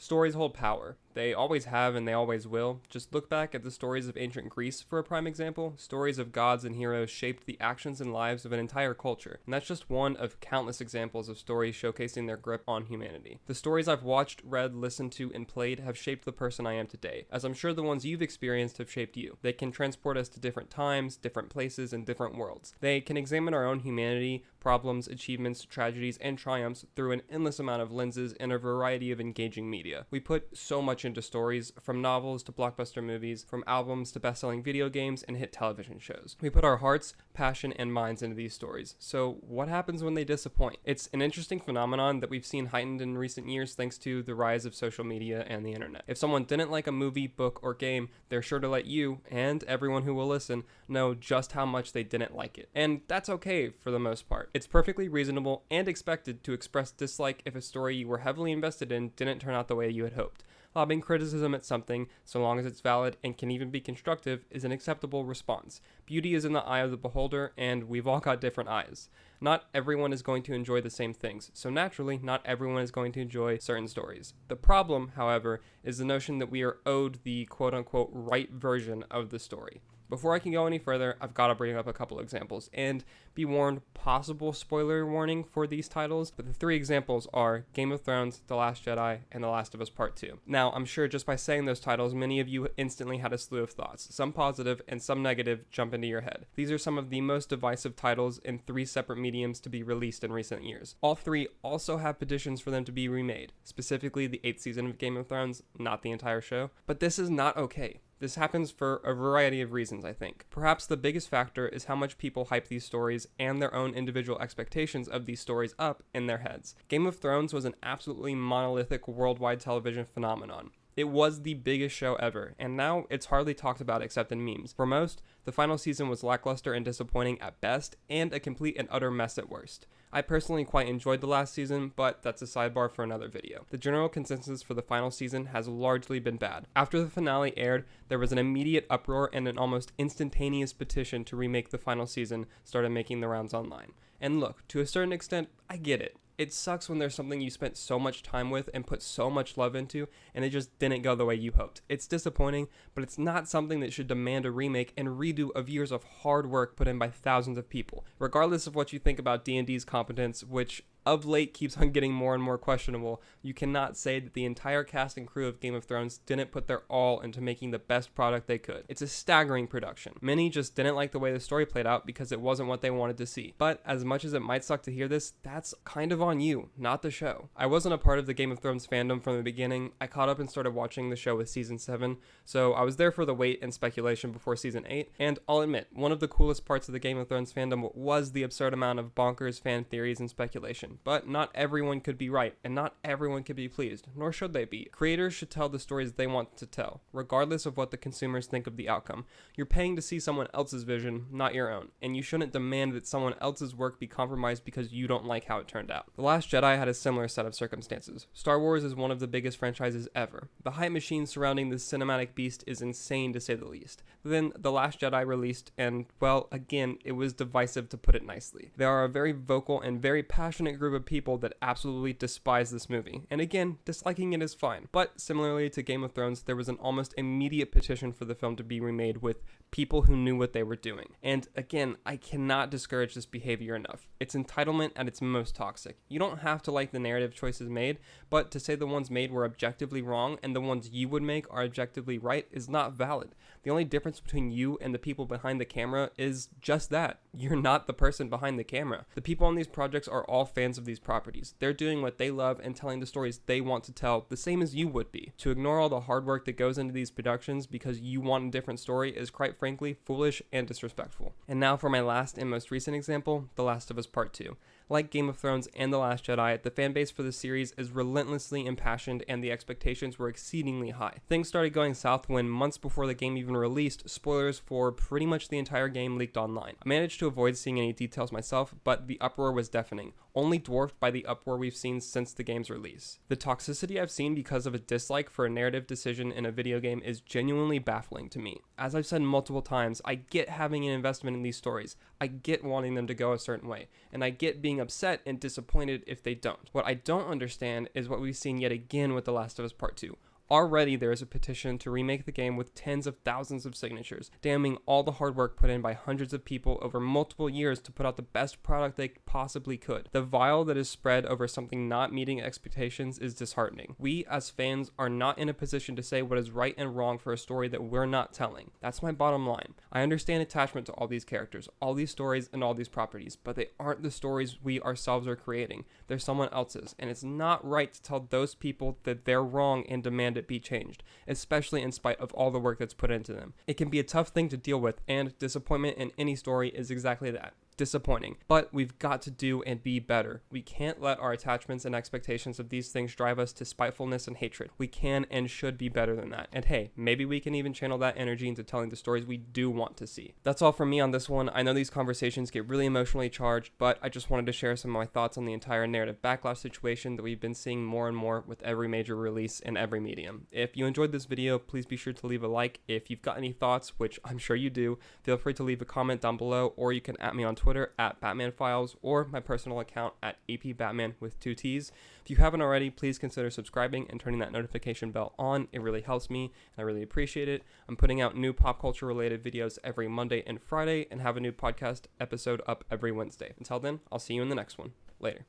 Stories hold power. They always have and they always will. Just look back at the stories of ancient Greece for a prime example. Stories of gods and heroes shaped the actions and lives of an entire culture. And that's just one of countless examples of stories showcasing their grip on humanity. The stories I've watched, read, listened to, and played have shaped the person I am today, as I'm sure the ones you've experienced have shaped you. They can transport us to different times, different places, and different worlds. They can examine our own humanity, problems, achievements, tragedies, and triumphs through an endless amount of lenses and a variety of engaging media. We put so much into stories, from novels to blockbuster movies, from albums to best-selling video games and hit television shows. We put our hearts, passion, and minds into these stories. So what happens when they disappoint? It's an interesting phenomenon that we've seen heightened in recent years thanks to the rise of social media and the internet. If someone didn't like a movie, book, or game, they're sure to let you, and everyone who will listen, know just how much they didn't like it. And that's okay for the most part. It's perfectly reasonable and expected to express dislike if a story you were heavily invested in didn't turn out the way you had hoped. Lobbing criticism at something, so long as it's valid and can even be constructive, is an acceptable response. Beauty is in the eye of the beholder, and we've all got different eyes. Not everyone is going to enjoy the same things, so naturally, not everyone is going to enjoy certain stories. The problem, however, is the notion that we are owed the quote-unquote right version of the story. Before I can go any further, I've got to bring up a couple examples, and be warned, possible spoiler warning for these titles, but the three examples are Game of Thrones, The Last Jedi, and The Last of Us Part 2. Now, I'm sure just by saying those titles, many of you instantly had a slew of thoughts, some positive and some negative jump into your head. These are some of the most divisive titles in three separate mediums to be released in recent years. All three also have petitions for them to be remade, specifically the 8th season of Game of Thrones, not the entire show, but this is not okay. This happens for a variety of reasons, I think. Perhaps the biggest factor is how much people hype these stories and their own individual expectations of these stories up in their heads. Game of Thrones was an absolutely monolithic worldwide television phenomenon. It was the biggest show ever, and now it's hardly talked about except in memes. For most, the final season was lackluster and disappointing at best, and a complete and utter mess at worst. I personally quite enjoyed the last season, but that's a sidebar for another video. The general consensus for the final season has largely been bad. After the finale aired, there was an immediate uproar and an almost instantaneous petition to remake the final season started making the rounds online. And look, to a certain extent, I get it. It sucks when there's something you spent so much time with and put so much love into, and it just didn't go the way you hoped. It's disappointing, but it's not something that should demand a remake and redo of years of hard work put in by thousands of people. Regardless of what you think about D&D's competence, which of late keeps on getting more and more questionable, you cannot say that the entire cast and crew of Game of Thrones didn't put their all into making the best product they could. It's a staggering production. Many just didn't like the way the story played out because it wasn't what they wanted to see. But as much as it might suck to hear this, that's kind of on you, not the show. I wasn't a part of the Game of Thrones fandom from the beginning. I caught up and started watching the show with season 7, so I was there for the wait and speculation before season 8, and I'll admit, one of the coolest parts of the Game of Thrones fandom was the absurd amount of bonkers fan theories and speculation. But not everyone could be right, and not everyone could be pleased, nor should they be. Creators should tell the stories they want to tell, regardless of what the consumers think of the outcome. You're paying to see someone else's vision, not your own, and you shouldn't demand that someone else's work be compromised because you don't like how it turned out. The Last Jedi had a similar set of circumstances. Star Wars is one of the biggest franchises ever. The hype machine surrounding this cinematic beast is insane to say the least. Then The Last Jedi released, and, well, again, it was divisive to put it nicely. There are a very vocal and very passionate group of people that absolutely despise this movie, and again, disliking it is fine. But similarly to Game of Thrones, there was an almost immediate petition for the film to be remade with people who knew what they were doing. And again, I cannot discourage this behavior enough. It's entitlement at its most toxic. You don't have to like the narrative choices made, but to say the ones made were objectively wrong and the ones you would make are objectively right is not valid. The only difference between you and the people behind the camera is just that. You're not the person behind the camera. The people on these projects are all fans of these properties. They're doing what they love and telling the stories they want to tell, the same as you would be. To ignore all the hard work that goes into these productions because you want a different story is quite frankly foolish and disrespectful. And now for my last and most recent example, The Last of Us Part 2. Like Game of Thrones and The Last Jedi, the fanbase for the series is relentlessly impassioned and the expectations were exceedingly high. Things started going south when, months before the game even released, spoilers for pretty much the entire game leaked online. I managed to avoid seeing any details myself, but the uproar was deafening, only dwarfed by the uproar we've seen since the game's release. The toxicity I've seen because of a dislike for a narrative decision in a video game is genuinely baffling to me. As I've said multiple times, I get having an investment in these stories, I get wanting them to go a certain way, and I get being being upset and disappointed if they don't. What I don't understand is what we've seen yet again with The Last of Us Part 2. Already there is a petition to remake the game with tens of thousands of signatures, damning all the hard work put in by hundreds of people over multiple years to put out the best product they possibly could. The vial that is spread over something not meeting expectations is disheartening. We as fans are not in a position to say what is right and wrong for a story that we're not telling. That's my bottom line. I understand attachment to all these characters, all these stories, and all these properties, but they aren't the stories we ourselves are creating. They're someone else's, and it's not right to tell those people that they're wrong and demand it be changed, especially in spite of all the work that's put into them. It can be a tough thing to deal with, and disappointment in any story is exactly that. Disappointing, but we've got to do and be better. We can't let our attachments and expectations of these things drive us to spitefulness and hatred. We can and should be better than that. And hey, maybe we can even channel that energy into telling the stories we do want to see. That's all from me on this one. I know these conversations get really emotionally charged, but I just wanted to share some of my thoughts on the entire narrative backlash situation that we've been seeing more and more with every major release in every medium. If you enjoyed this video, please be sure to leave a like. If you've got any thoughts, which I'm sure you do, feel free to leave a comment down below, or you can @me on Twitter at Batman Files, or my personal account at APBatman with 2 T's. If you haven't already, please consider subscribing and turning that notification bell on. It really helps me, and I really appreciate it. I'm putting out new pop culture related videos every Monday and Friday, and have a new podcast episode up every Wednesday. Until then, I'll see you in the next one. Later.